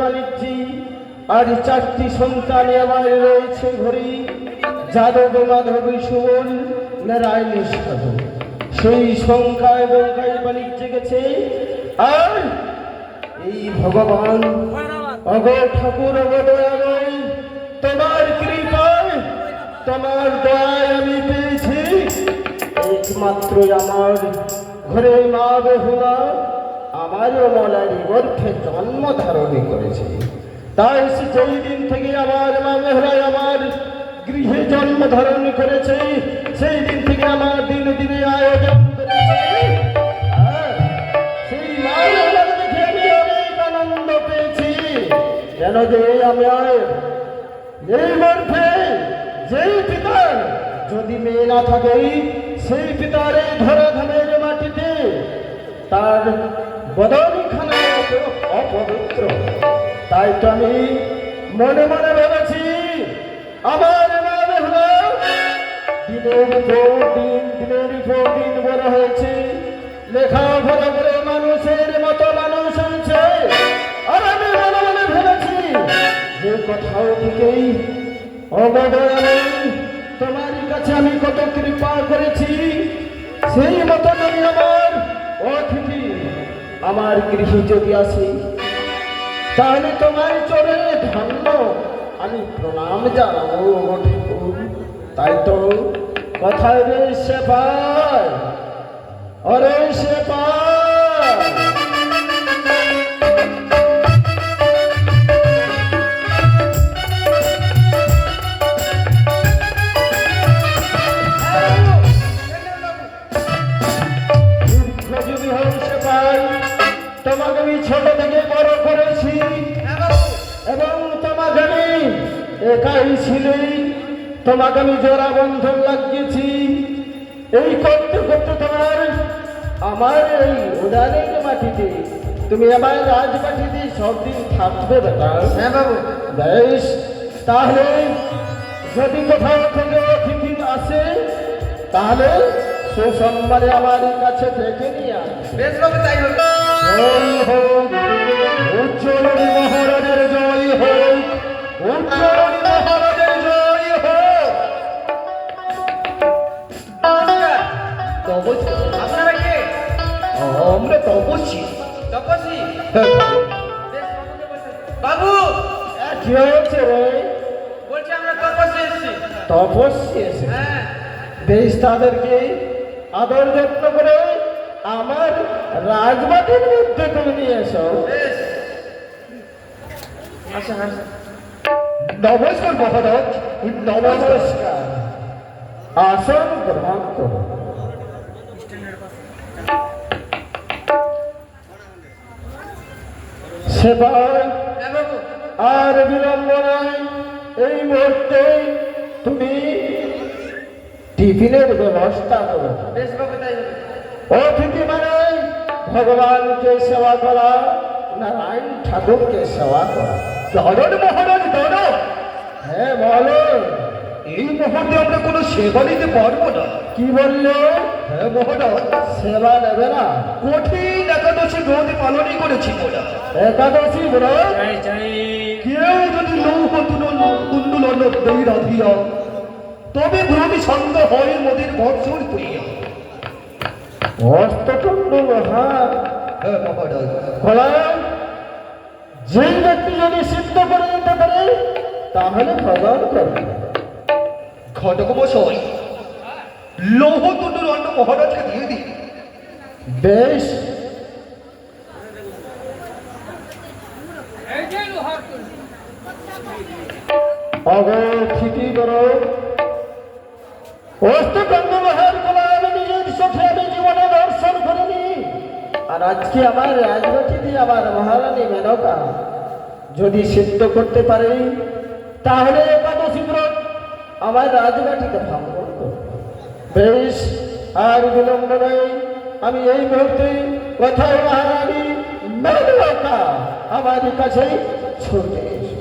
মালিকজি আর চারটি সন্তান আমার রয়েছে ঘরে, যাদব, মাধব, সুবল, নারায়ণ, সাধু। সেই সংখ্যায় বঙ্গাই মালিক জেগেছে। আর এই ভগবান, অগ ঠাকুর, অগ দয়াময়, তোমার কৃপায়, তোমার দয়ায় আমি পেয়েছি একমাত্র আমার ঘরে মা বেহুলা আমার মলারি গর্ভে জন্ম ধারণ করেছে। তাই যেই দিন থেকে আমার মা বেহুলাই আমার গৃহে জন্ম ধারণ করেছে, সেই দিন থেকে আমার দিনে দিনে আয়োজন করেছে। সেই মা বেহুলাকে দেখে আমি অনেক আনন্দ পেয়েছি। কেন যে আমার এই গর্ভে যেই পিতার যদি মেয়ে না থাকে, সেই পিতার এই ধরাধামের মাটিতে তার বদনখানা অপবিত্র। তাই তো আমি মনে মনে ভেবেছি আমার মা বেহুলা দিনের পর দিন বড় হয়েছে, লেখাপড়া করে মানুষের মতো মানুষ হয়েছে। আর আমি মনে মনে ভেবেছি যে কোথাও থেকেই অবদয় তোমার কাছে আমি কত কৃপা করেছি, সেই মতন আমি আমার অতিথি আমার গৃহে যদি আসি, তাহলে তোমার চরণে ধন্য আমি প্রণাম জানাবো ঠাকুর। তাই তো কথায় রে সে পায়, অরে সে পায়। তোমাকে আমি ছোট থেকে বড় করেছি এবং তোমাকে আমি একাই ছিলে, তোমাকে আমি জোড়া বন্ধন লাগিয়েছি। এই করতে করতে তোমার আমার এই উদানের মাটিতে তুমি আমার রাজবাটিতে সব দিন থাকবে বেটা। হ্যাঁ বাবু। বেশ, তাহলে যদি কোথাও থেকে অতিথি আসে তাহলে সুসম্মানে আমার কাছে ডেকে নিয়ে আসবে। বেশ বাবু, তাই হোক। জয় হোক উজ্জ্বলনী মহারাজের, জয় হোক উজ্জ্বলনী মহারাজের, জয় হোক। আপনারা কে? আমরা তপস্বী। তপস্বী? বাবু কি হয়েছে রে? বলছি আমরা তপস্বী এসেছি। তপস্বী এসে? হ্যাঁ। বেশ, তাদেরকে আদর যত্ন করে আমার রাজবাটির মধ্যে তুমি নিয়ে এসো। নমস্কার মহারাজ। নমস্কার। আসন গ্রহণ করো। সেবায় আর বিলম্ব নাই, এই মুহূর্তে তুমি টিফিনের ব্যবস্থা করো। বেশ বাবু, তাই হবে। অতিথি মানে ভগবানকে সেবা করা, নারায়ণ ঠাকুরকে সেবা করা। দাঁড়ান মহারাজ, দাঁড়ান। হ্যাঁ বলো। এই মুহূর্তে আমরা কোনো সেবা নিতে পারবো না। কি বললে? হ্যাঁ মহারাজ, সেবা নেবে না? কঠিন একাদশী ব্রত পালনই করেছি মোরা। একাদশী ব্রত? কেউ যদি লৌহ কুণ্ডুলন দেই রাধিয়া, তবে ব্রতি ছন্দ হয় মোদের বৎসর করিয়া। অষ্টচন্ড মহা। হ্যাঁ মহারাজ। ফলাম যেই ব্যক্তি যদি সিদ্ধ করে দিতে পারে তাহলে প্রদান করবে। ঘটক মশাই, লৌহ তুণ্ডুর অন্ন মহারাজকে দিয়ে দিন। বেশ, ঠিকই করো। অষ্টচন্ড মহার কলা আমি নিজের চোখে আমি জীবনে দর্শন করিনি। আর আজকে আমার রাজবাটি দিয়ে আমার মহারানী মেনকা যদি সিদ্ধ করতে পারে তাহলে একাদশী ব্রত আমার রাজবাটিতে ভ্রমণ করবে। বেশ, আর বিলম্ব নেই, আমি এই মুহূর্তে কোথায় মহারানী মেনকা আমার কাছে ছুটে এসো।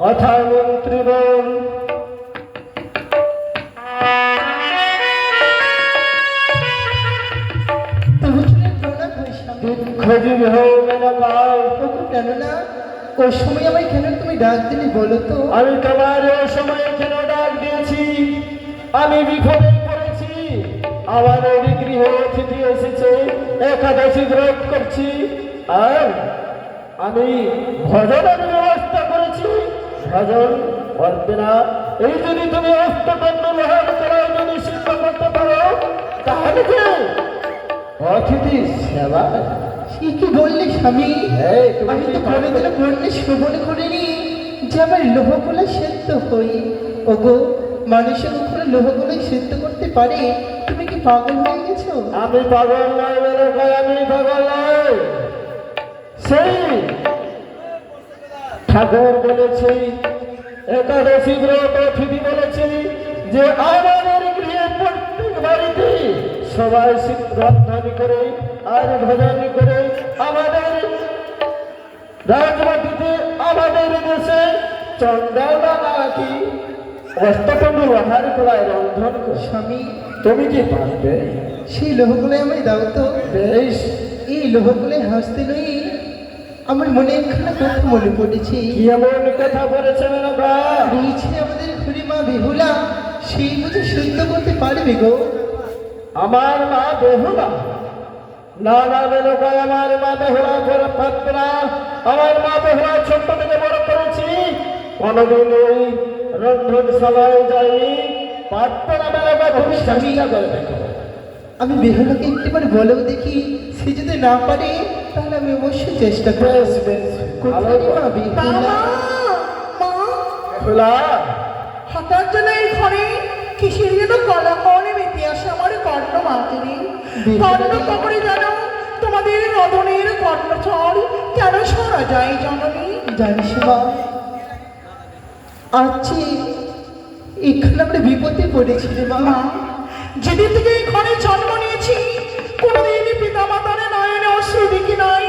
কথায় মন্ত্রী বল সজীব হও মেনকা। ওগো কেন না, ওই সময় আমায় কেন তুমি ডাক দিলে বলো তো? আমি তোমার ওই সময় কেন ডাক দিয়েছি? আমি বিপদে পড়েছি, আমার ওই গৃহ অতিথি এসেছে, একাদশী ব্রত করছি, আর আমি ভজনের ব্যবস্থা করেছি। ভজন করবে না? এই যদি তুমি অষ্টকন্দ লোহার করাও যদি সিদ্ধ করতে পারো, তাহলে যে অতিথি সেবা। সে কি বললে স্বামী? এই, তুমি আমি কি তো পারবে? কোনোদিনও বললে শ্রবণ করিনি যে আমার লোহগুলো সেদ্ধ হই। ওগো, মানুষের উপরে লোহগুলোই সেদ্ধ করতে পারে? তুমি কি পাগল হয়ে গেছো? আমি পাগল নয় মেনকা, আমি পাগল নয়। সেই ঠাকুর বলেছি, একাদশী ব্রত অতিথি বলেছি যে আমাদের গৃহে প্রত্যেক বাড়িতে সবাই রন্ধন করে আর ভজন করে আমাদের রাজবাটিতে, আমাদের দেশে চন্দ্রনা নাকি অষ্টকন্দ লোহার কলায় রন্ধন করে। স্বামী, তুমি কি পারবে? সেই লোহগুলো আমায় দাও তো। বেশ, এই লোহগুলো হাসতে নই, আমার মনে একখানা কথা মনে পড়েছে। কি এমন কথা বলেছে মেনকা? বলছে আমাদের খুড়িমা বেহুলা, সেই বুঝে সহ্য করতে পারবে গো? আমার মা বেহুলা? না না মেনকা, আমার মা বেহুলা করে পারবে না। আমার মা বেহুলা ছোট্ট থেকে বড় করেছি, কোনোদিন ওই রন্ধনশালায় যায়নি, পারবে না মেনকা। তুমি চেষ্টা করে দেখো। আমি বেহুলাকে একটিবার বলেও দেখি, সে যদি না পারে তাহলে আমি অবশ্যই চেষ্টা করব। বেশ বেশ, ভালো কোথায় মা কথা। বেহুলা? বেহুলা, হঠাৎ যেন এই ঘরে কিসের যেন কলাকলে মেতে আসে আমার কর্ণ মাতিনি। কর্ণ কবরে যেন তোমাদের রদনের কর্ণচর কেন শোনা যায় জননী? জানিস মা, আজকে এখানে আমরা বিপদে পড়েছি রে মা। মা, যেদিন থেকে এই ঘরে জন্ম নিয়েছি কোনোদিনই পিতা মাতার নয়নে অশ্রু দেখি নাই।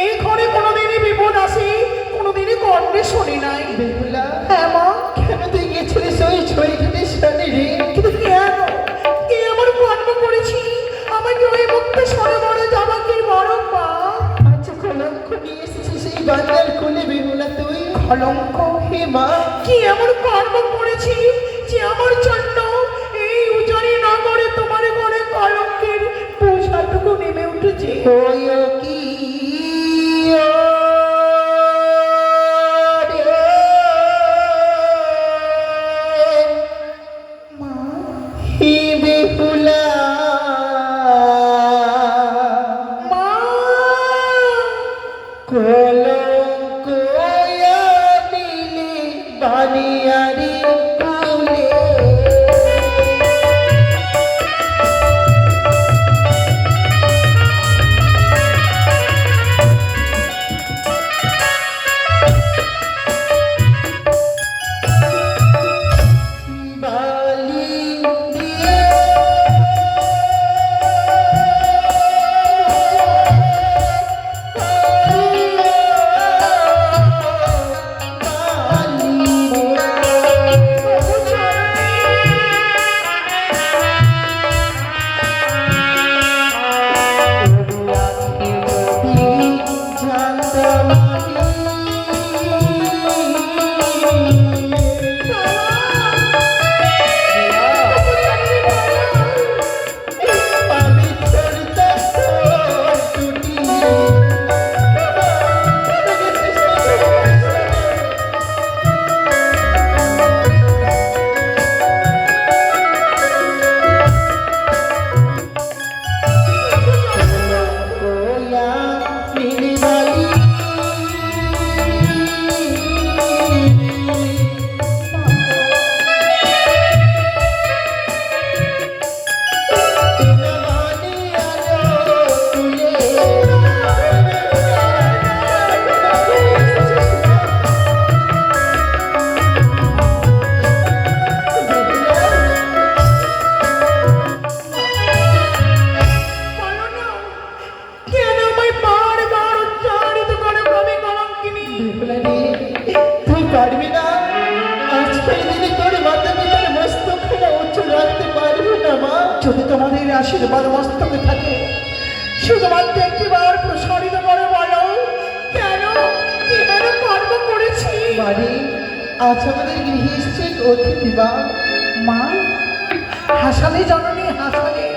এই ঘরে কোনোদিনই বিপদ আসে কোনোদিনই কর্ণে শুনি নাই। বেহুলা, হ্যাঁ মা, কেন তুই গেছিলিস ওই ছড়িখানে সামনে রে? কিন্তু কেন কে আমার কর্ম করেছি আমাকে ওই মুক্ত সরোবরে যাবাকে বড় মা? আচ্ছা, কলঙ্ক নিয়ে এসেছিস এই বাংলার কোলে বেহুলা তুই? কলঙ্ক? হে মা, কি এমন কর্ম করেছি যে আমার জন্য এই উজানি নগরে তোমার ঘরে কলঙ্কের পোশাকটুকু নেমে উঠেছে? ওই ও কি ও রে মা, হে বেহুলা, মা, কলঙ্ক আনিলে বানিয়ারি কুলে। বালি দিয়ে বলো না, কেন আমায় বারবার উচ্চারিত করো আমি কলঙ্কিনী? তুই পারবি না? আজকের দিনে তোর মাতা পিতার মস্তকখানা উঁচু রাখতে পারবি না মা? যদি তোমাদের আশীর্বাদ মস্তকে থাকে শুধুমাত্র একটিবার প্রসারিত করে বলো, কেন কি কেন কর্ম করেছি? মারে, আজ আমাদের গৃহে এসেছে এক অতিথি মা। মা, হাসালে জননী হাসালে,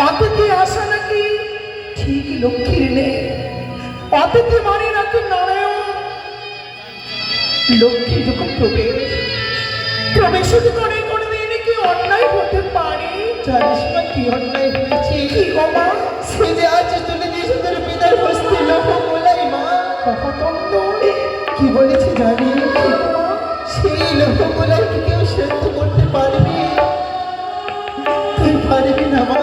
অতিথি আসা নাকি ঠিক লক্ষ্মীর নেই, অতিথি মানে নাকি নারায়ণ। লক্ষ্মী যখন প্রবেশিত করে কোনোদিন কি অন্যায় হতে পারে? জানিস মা কি অন্যায় হয়েছে? কি গো মা? সে যে আজ তুলে দিয়েছে তোর পিতার হস্তে লোহ গোলাই মা। কতন্দ কি বলেছে জানিস? সেই লোহ গোলাই কি কেউ সেদ্ধ করতে পারবে? তুই পারবি না মা।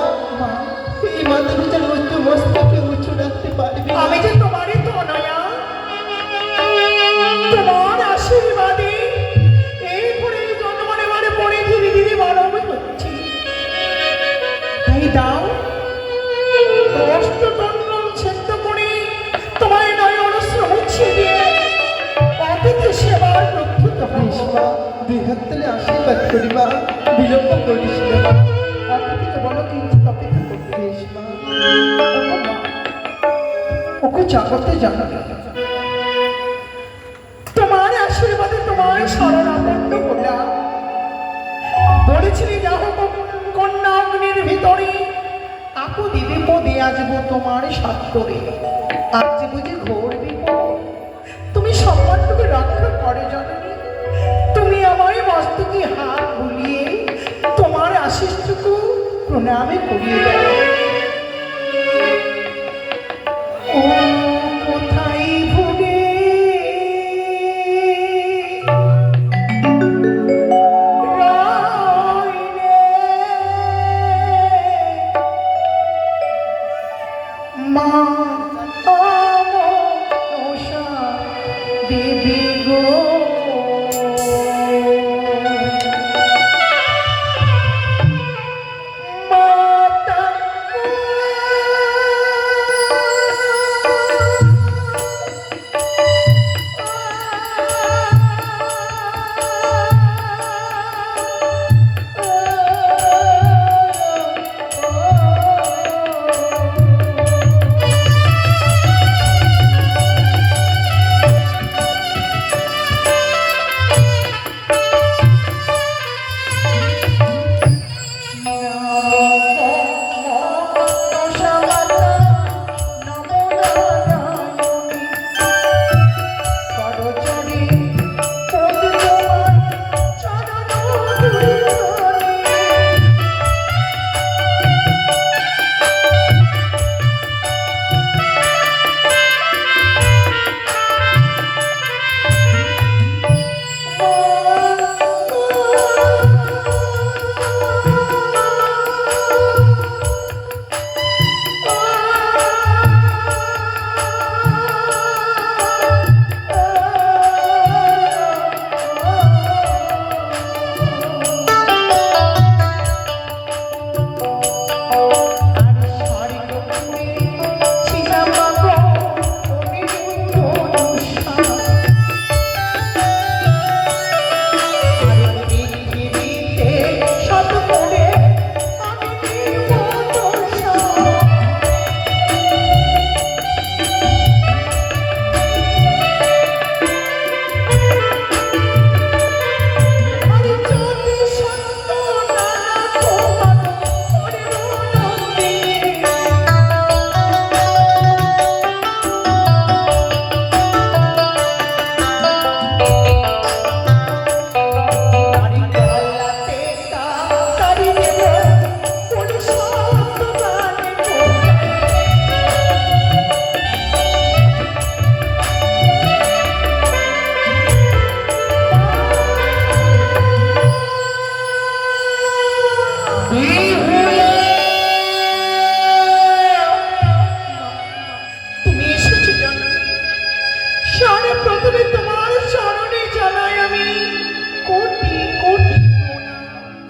এই মাথা পিতার মস্ত মস্তকে উঁচু রাখতে পারবি না। আমি যে তোমারই তনয়া, তোমার আশীর্বাদে এই করে জন্ম নেওয়ার পরে ধীরে ধীরে বড় হচ্ছি। তাই দাও, অষ্টদণ্ড ছেদ করে তোমার নয়ন অশ্রু মুছিয়ে দিয়ে অতিথি সেবার প্রত্যুত বেশ হইস। মা, দুই হাত তুলে আশীর্বাদ করি মা, বিলম্ব করিস না মা। অতিথিকে বলো কিঞ্চিত অপেক্ষা করতে। বেশ মা। ওকে জাগতে জানো, তোমার আশীর্বাদে তোমার শরণাপন্ন হলাম। বলেছিলি যাহ কন্যা অগ্নির ভিতরে আপদে বিপদে আসবো তোমার সাত্তরে। আজ বুঝি ঘোর বিপদ, তুমি সম্মানটুকু রক্ষা করে জননী। তুমি আমায় মস্তকে হাত বুলিয়ে তোমার আশীষটুকু প্রণামে করিয়ে দাও। ও কোথায় ভুলে রইলে মা মনসা দেবী গো। মাতা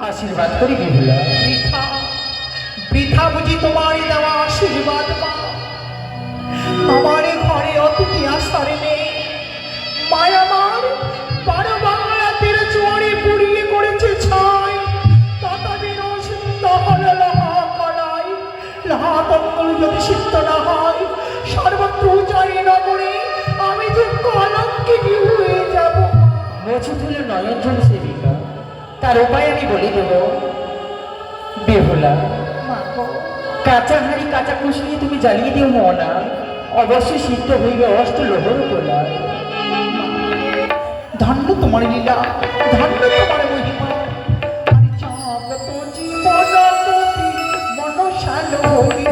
আশীর্বাদ করি বিহুলা। বৃথা বৃথা বুঝি তোমার দেওয়া আশীর্বাদ মা। আমার ঘরে অতিথি আসারে নেই, মায়া আমার 12 বাংলাতের চুয়ারে পুড়িয়ে করেছে ছাই। তথাপি রোজ দহল লাহা কলাই লাহা তঙ্গল বছর হলো নয়নজন সেবিকা, তার উপায় আমি বলে দেব। বেহুলা, মা গো, কাঁচা হাঁড়ি কাঁচা কুশলিয়ে তুমি জ্বালিয়ে দিও মনা, অবশ্যই সিদ্ধ হইবে অষ্ট লোহর গোলা। ধন্য তোমার লীলা, ধন্য তোমার মহিমা। আরে জাগত জীবন কবি মনসাল হরি।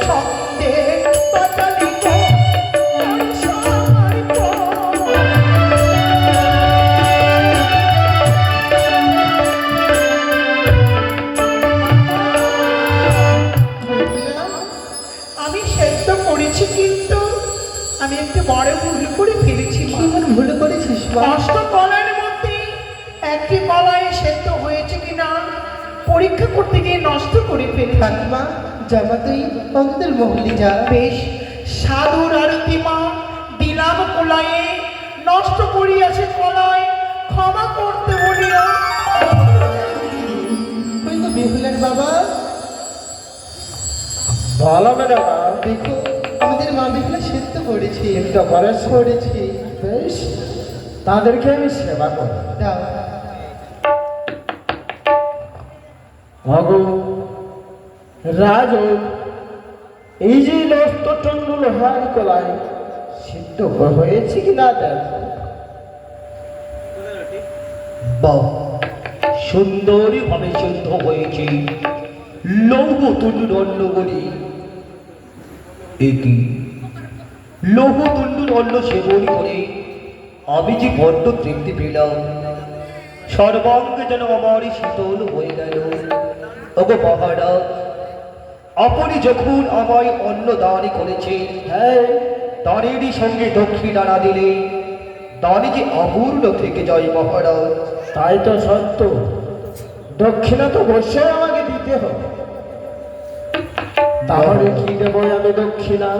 ছন্দে পাতালিত সংসার আমি সেদ্ধ করেছি, কিন্তু আমি একটু বড় ভুল করে ফেলেছি। কি এমন ভুল করেছিস মা? অষ্ট কলার মধ্যে একটি কলায় সেদ্ধ হয়েছে কিনা পরীক্ষা করতে গিয়ে নষ্ট করে ফেলেছি। ঠাকুমা জামা তুই অন্তর মহলি যা। বেশ, সাধুর আরতি মা দিলাম কোলায়ে, নষ্ট করিয়াছে কলায়, ক্ষমা করতে বলিয়া। ওই তো বেহুলার বাবা, ভালো ম্যাডাম, দেখো আমাদের মা বেহুলা সেদ্ধ করেছি। চিন্তা করেছ? করেছি। বেশ, তাদেরকে আমি সেবা করব। দাও। ভগো রাজন, এই যে নষ্ট টন্ডু লোহার কলাই সিদ্ধ হয়েছে কিনা দেখো। বাহ, সুন্দরী ভাবে সিদ্ধ হয়েছে, লৌহ তুল্য অন্ন বলি। একই লৌহ তুল্য অন্ন সেবন করে আমি যে বড্ড তৃপ্তি পেলাম, সর্বাঙ্গ যেন আমার শীতল হয়ে গেল। ওগো মহারাজ, আপনি যখন আমায় অন্ন দান করেছে, হ্যাঁ, দানেরই সঙ্গে দক্ষিণা না দিলে দানে যে অপূর্ণ থেকে যায় মহারাজ। তাই তো সত্য, দক্ষিণা তো অবশ্যই আমাকে দিতে হবে। তাহলে কি দেবো আমি দক্ষিণা?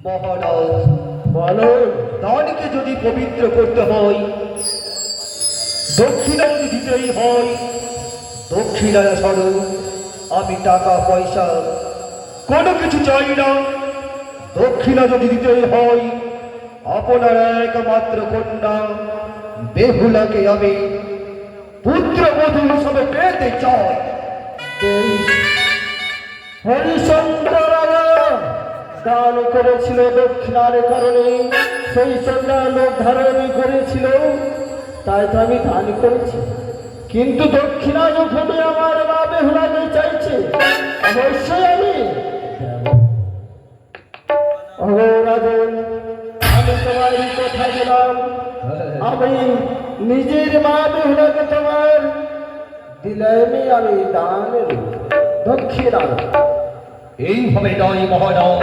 মহারাজ, বলো। দানকে যদি পবিত্র করতে হয়, দক্ষিণা যদি দিতেই হয়, দক্ষিণা স্বরূপ আমি টাকা পয়সা কোনো কিছু চাই না। দক্ষিণা যদি দিতেই হয়, আপনার একমাত্র কন্যা বেহুলাকে আমি পুত্রবধূ হিসেবে পেতে চাই। হরিচন্দ্র রাজা দান করেছিল দক্ষিণার কারণে, সেই চন্দ্রা লোক ধারণ করেছিল, তাই তো আমি দান করেছি। কিন্তু দক্ষিণা যখন আমার মা বেহুলাকে চাইছে, অবশ্যই আমি দেব। ও রাজন, আমি তোমার কথা দিলাম, আমি নিজের মা বেহুলাকে তোমার দিলামই আমি দান দক্ষিণা। এইভাবে নয় মহারাজ,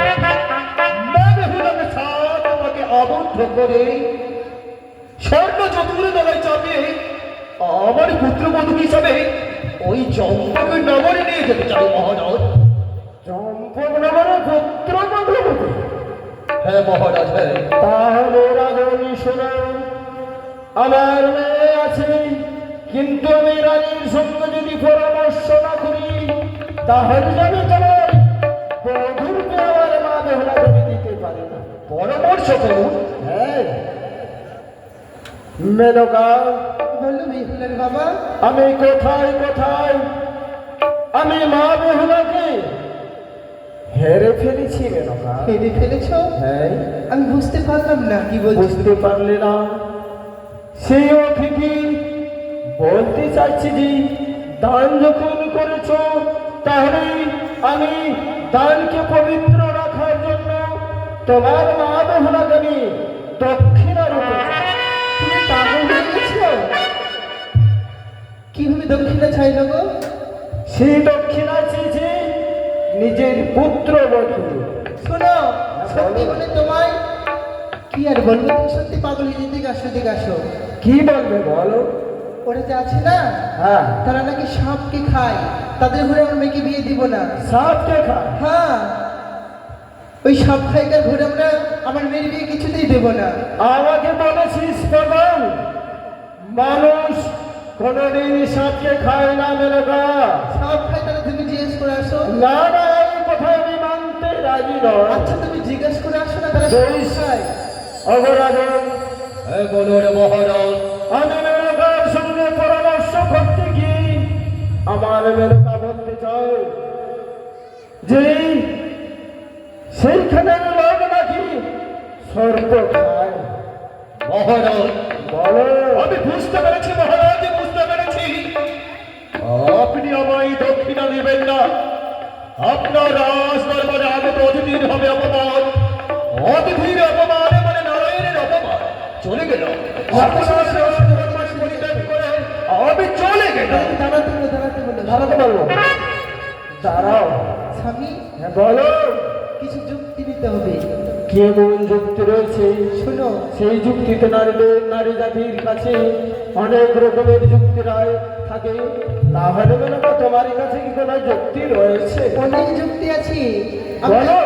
বেহুলাকে সাথ আমাকে আবদ্ধ করে স্বর্ণ চতুর্থ দলায় চাপিয়ে আমার পুত্রবধূ হিসাবে ওই চম্পক নগরে নিয়ে যেতে চাই মহারাজ। চম্পক নগরে পুত্র বধূ? হ্যাঁ মহারাজ, হ্যাঁ। তাহলে রাজনী শোনো, আমার মেয়ে আছে, কিন্তু আমি রানীর সঙ্গে যদি পরামর্শ না করি, তাহলে আমি তোমার বধূকে আমার মা বেহুলাকে আমি দিতে পারি না। পরামর্শ করুন। হ্যাঁ মেনকা, বললো বেহুলার বাবা, আমি কোথায় কোথায় আমি মা বেহুলাকে হেরে ফেলেছি মেনকা। হেরে ফেলেছ? হ্যাঁ, আমি বুঝতে পারলাম না, কি বলছিস? বুঝতে পারলে না? সেই অতিথি বলতে চাচ্ছি যে দান যখন করেছ, তাহলে আমি দানকে পবিত্র রাখার জন্য তোমার মা বেহুলাকে আমি দক্ষিণা রূপে। তুমি পাগল হয়ে গেছো? কিভাবে দক্ষিণা চাইল গো? সেই দক্ষিণা চেয়েছে নিজের পুত্র বধূ। শোনো, সত্যি বলে তোমায় কি আর বলবো, তুমি সত্যি পাগল হয়ে যেতে আসো, দিকে আসো। কি বলবে বলো? ওরা যে আছে না, হ্যাঁ, তারা নাকি সাপকে খায়, তাদের ঘরে আমার মেয়েকে বিয়ে দিব না। সাপকে খায়? হ্যাঁ, ওই সব খাইকার ঘুরে আমরা আমার মেয়ের বিয়ে কিছুতেই দেবো না। আমাকে বলেছিস পাগল, মানুষ কোনদিন সাথে খায় না মেনকা। সব খাই তাহলে তুমি জিজ্ঞেস করে আসো। না না, এই কথা আমি মানতে রাজি নয়। আচ্ছা তুমি জিজ্ঞেস করে আসো না তাহলে বেশ। খাই। অপরাধন, বলো রে মহারাজ। আমি মেনকার সঙ্গে পরামর্শ করতে গিয়ে আমার মেনকা বলতে চাই যে সেইখানে লোক নাকি সর্প খায়। মহারাজ, বলো। আমি বুঝতে পেরেছি মহারাজ, বুঝতে পেরেছি। আপনি আমায় দক্ষিণা দিবেন না। আপনার রাজ দরবারে আগত অতিথির হবে অপমান। অতিথির অপমান মানে নারায়ণের অপমান। চলে গেল আপনার রাজদরবার পরিত্যাগ করে আমি চলে গেলাম। দাঁড়াতে বলো, দাঁড়াতে বলো। দাঁড়াতে পারবো? দাঁড়াও। স্বামী, হ্যাঁ বলো। কিছু যুক্তি দিতে হবে। কেমন যুক্তি রয়েছে? শোনো, সেই যুক্তিতে নারী জাতির কাছে অনেক রকমের যুক্তি থাকে। তাহলে মেনকা তোমার কাছে কি কোনো যুক্তি রয়েছে? অনেক যুক্তি আছে। বলো।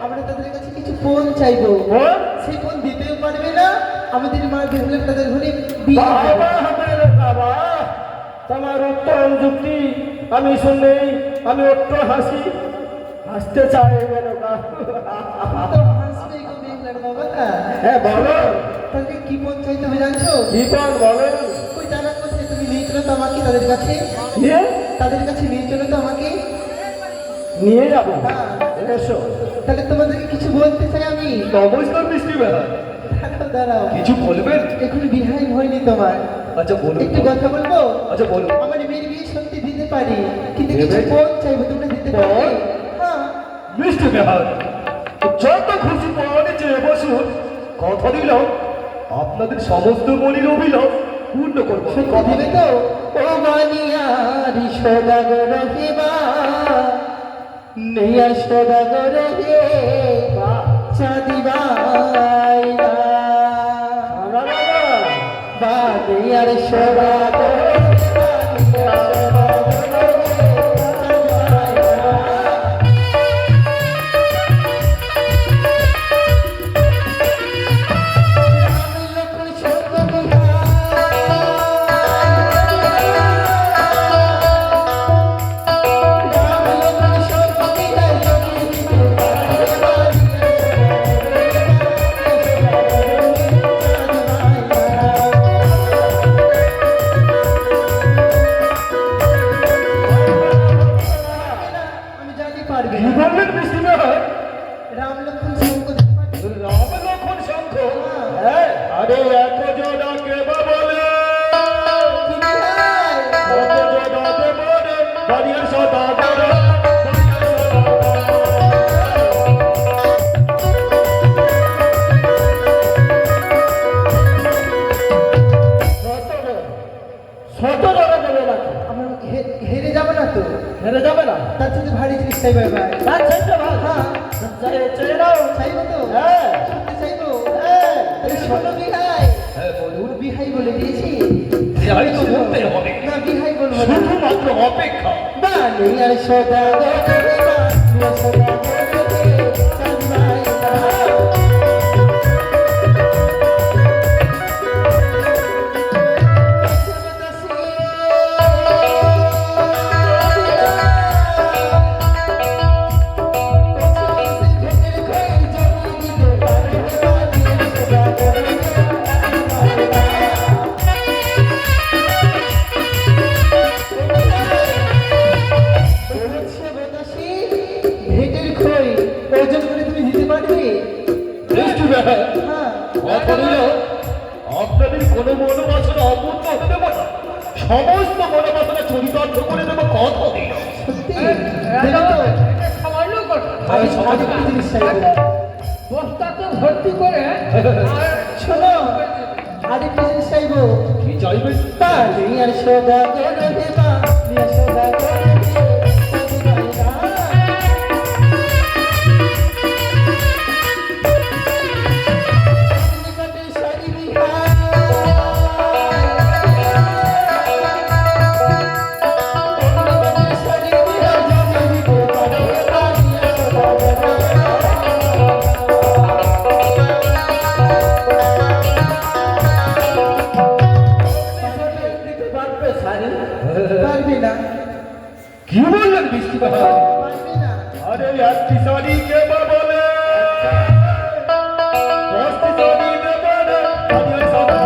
আমরা তাদের কাছে কিছু পণ চাইবো। বল। সেই পণ দিতেও পারবে না। আমাদের মা দেখলে তাদের ঘরে বিয়ে হবে। বাবা মেনকা বাহ, তোমার উত্তম যুক্তি আমি শুনলেই আমি একটু হাসতে চাই মেনকা। তো হাসবেই গো মেঘলার বাবা। হ্যাঁ বলো। তাদেরকে কি পণ চাইতে হবে জানছো? কি বল বলো। ওই তারা করছে, তুমি নিয়ে চলো তো আমাকে তাদের কাছে। নিয়ে তাদের কাছে নিয়ে চলো তো আমাকে। নিয়ে যাবো। হ্যাঁ। এসো। তাহলে তোমাদেরকে কিছু বলতে চাই আমি। নমস্কার মিষ্টি বেলা, দাঁড়াও, দাঁড়াও। কিছু বলবেন? এখন বিহাই হয়নি তোমার। আচ্ছা বলুন। একটু কথা বলবো? আচ্ছা বলুন। আমার মেয়ের বিয়ে সত্যি দিতে পারি, কিন্তু কিছু দেবে? পণ চাইবো, তোমরা দিতে পারবে? পণ? হ্যাঁ। মিষ্টি বেহার, যত খুশি পাওয়ানে চেয়ে বসুন। কথা দিলাম আপনাদের সমস্ত মনের অভিলাষ পূর্ণ করবো। সত্যি দিবে তো? ও মানিয়ার সদাগর হেবা, নেয়া সদাগর হে চাঁদিবাই না, বানিয়ার সদাগর আমি জানি পারবে কি না। বললেন মিষ্টি বেহার? রাম লক্ষ্মণ শঙ্খ দিতে পারবে? রাম লক্ষণ শঙ্খ? হ্যাঁ। আরে এত জনাকে বলে কি বিহাই? কত জনাকে বলে বাড়ির সদাগর। শত জনে দেবে নাকি? আমরা হেরে যাবো না তো? হেরে যাবে না? তার সাথে ভারী জিনিস চাইবে ভাই। তার চাইতে ভাই। হ্যাঁ। চেয়ে নাও। চাইবো তো? হ্যাঁ। সত্যি চাইবো? হ্যাঁ। তাহলে শোনো বিহাই। হ্যাঁ বলুন। বিহাই বলে দিয়েছি। যাই তো বলতে হবে, না বিহাই বলবো না। শুধুমাত্র অপেক্ষা। বানিয়ার সদাগর হেবা, নেয়া সদাগর হে চাঁদিবাই না। ভেটের খই ওজন করে তুমি দিতে পারবে? মিষ্টি বেহার, হ্যাঁ। কথা দিল আপনাদের কোনো মনোবাসনা অপূর্ণ হতে দেবো না। সমস্ত মনোবাসনা চরিতার্থ করে দেবো। কথা দিল। সত্যি দেবে তো? সামান্য কথা। আমি আরেকটা জিনিস চাইবো। বস্তাতে ভর্তি করে শোনো, আরেকটা জিনিস চাইবো। কি চাইবেন? বানিয়ার সদাগর হেবা, নেয়া সদাগর হে চাঁদিবাই না। নিকটে সারি বিহাই, নিকটে সারি বিহাই, জমি দিতে পারে বানিয়ার সদাগর। পারবে না, কি বললেন বৃষ্টি বাবা? পারবে না। আরে একটি শাড়ি কে বা বলে 10টি শাড়ি দেবে না আমি সাদা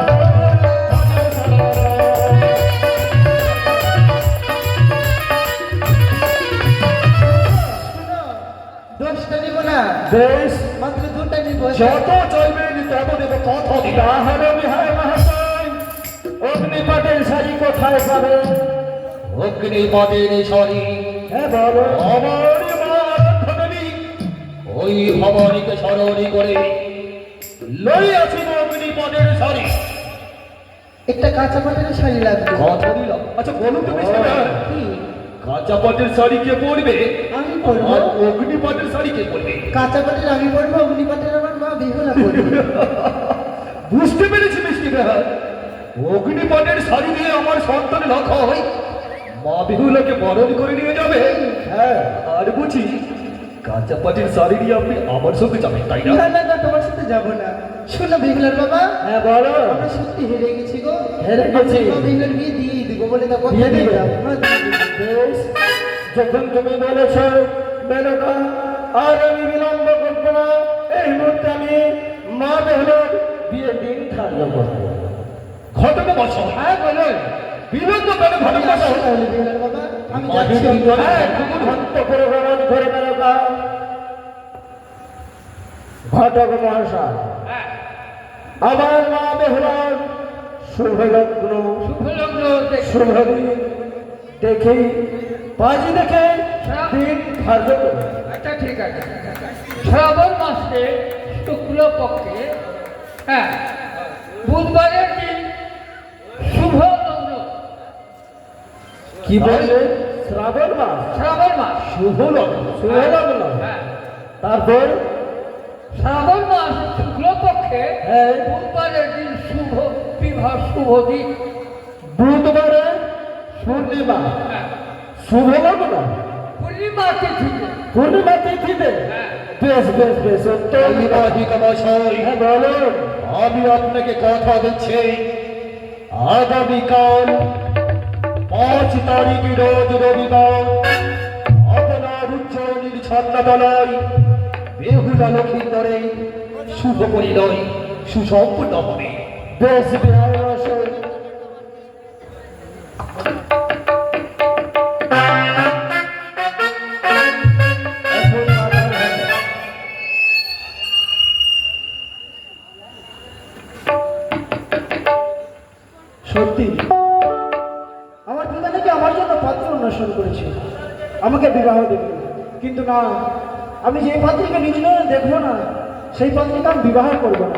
শোনো, 10টা নিব না, বেশ মাত্র 2টা নিব। যত চাইবেন তত দেব কত দিন তাহলে বিহার মহাশয় অগ্নিপাতের শাড়ি কোথায় পাবে? অগ্নিপদের সরি হ্যাঁ বলো। আমার মা আরাধ্যদেবী ওই ভবানীকে স্মরণী করে লইয়াছিল অগ্নিপদের সরি। একটা কাঁচা পাটের শাড়ি লাগবে। কথা দিলাম। আচ্ছা বলুন তো বৃষ্টি বাবা, কি? কাঁচা পাটের শাড়ি কে পরবে আমি পরবো। আর অগ্নিপদের শাড়ি কে পরবে? কাঁচা পাটের আমি পরবো, অগ্নিপাটের আমার মা বেহুলা পরবে। বুঝতে পেরেছি বৃষ্টি বাবা, অগ্নিপদের শাড়ি দিয়ে আমার সন্তানের লক্ষ্য হয় মা বিহুলাকে বরণ করে নিয়ে যাবে। হ্যাঁ আর বুঝি কাঁচা পাটের শাড়ি দিয়ে আপনি আমার সঙ্গে যাবেন তাই না? না না না, তোমার সাথে যাবো না। শোনো বেহুলার বাবা, হ্যাঁ বলো। আমরা সত্যি হেরে গেছি গো। হেরে গেছি। আমরা বেহুলার বিয়ে দিয়ে দিব বলে তা কথা দিয়ে দিবে? দিলাম। হ্যাঁ, দিয়ে দিব। বেশ যখন তুমি বলেছ মেনকা আর আমি বিলম্ব করবো না, এই মুহূর্তে আমি মা বেহলোর বিয়ের দিন ধার্য করবো। ঘটনা বছর হ্যাঁ বলুন। বিলম্ব কেন আমি ঘটনা আসি বছর? তাহলে বেহুলার বাবা, আমি মাঝে যাচ্ছি। দিন ধরে হ্যাঁ তুমি ভক্ত করে ভ্রমণ করে মেনকা ঘটক মহাশয় হ্যাঁ আমার মা বেহলার শুভ লগ্ন শুভ লগ্ন দেখে শুভ দিন দেখে পাঁচি দেখে দিন ধার্য করবো। আচ্ছা ঠিক আছে। শ্রাবণ মাসে শুক্লপক্ষে হ্যাঁ বুধবারের দিন শুভ লগ্ন। কি বললে? শ্রাবণ মাস শ্রাবণ মাস শুভ লগ্ন শুভ লগ্ন হ্যাঁ তারপর শ্রাবণ মাস শুক্লপক্ষে হ্যাঁ। বুধবারের দিন শুভ বিবাহ শুভ দিন। বুধবারে পূর্ণিমা হ্যাঁ শুভ লগ্ন পূর্ণিমা তিথিতে পূর্ণিমা তিথিতে হ্যাঁ বেশ বেশ বেশ অত্যন্ত বিবাহিত মশাই, হ্যাঁ বলো। আমি আপনাকে কথা দিচ্ছি আগামীকাল 5 তারিখ রোজ রবিবার আপনার উজ্জয়িনীর ছাত্রাতলায় বেহুলা লক্ষিন্দরে শুভ পরিণয় সুসম্পূর্ণ হবে। বেশ বিহার মহাশয়। এখন বাবার হাতে। সত্যি আমার পিতা নাকি আমার জন্য পাত্র অন্বেষণ করেছে, আমাকে বিবাহ দেবে। কিন্তু না, আমি যে পাত্রীকে নিজ নয়নে দেখবো না, সেই পাত্রীকে আমি বিবাহ করবো না।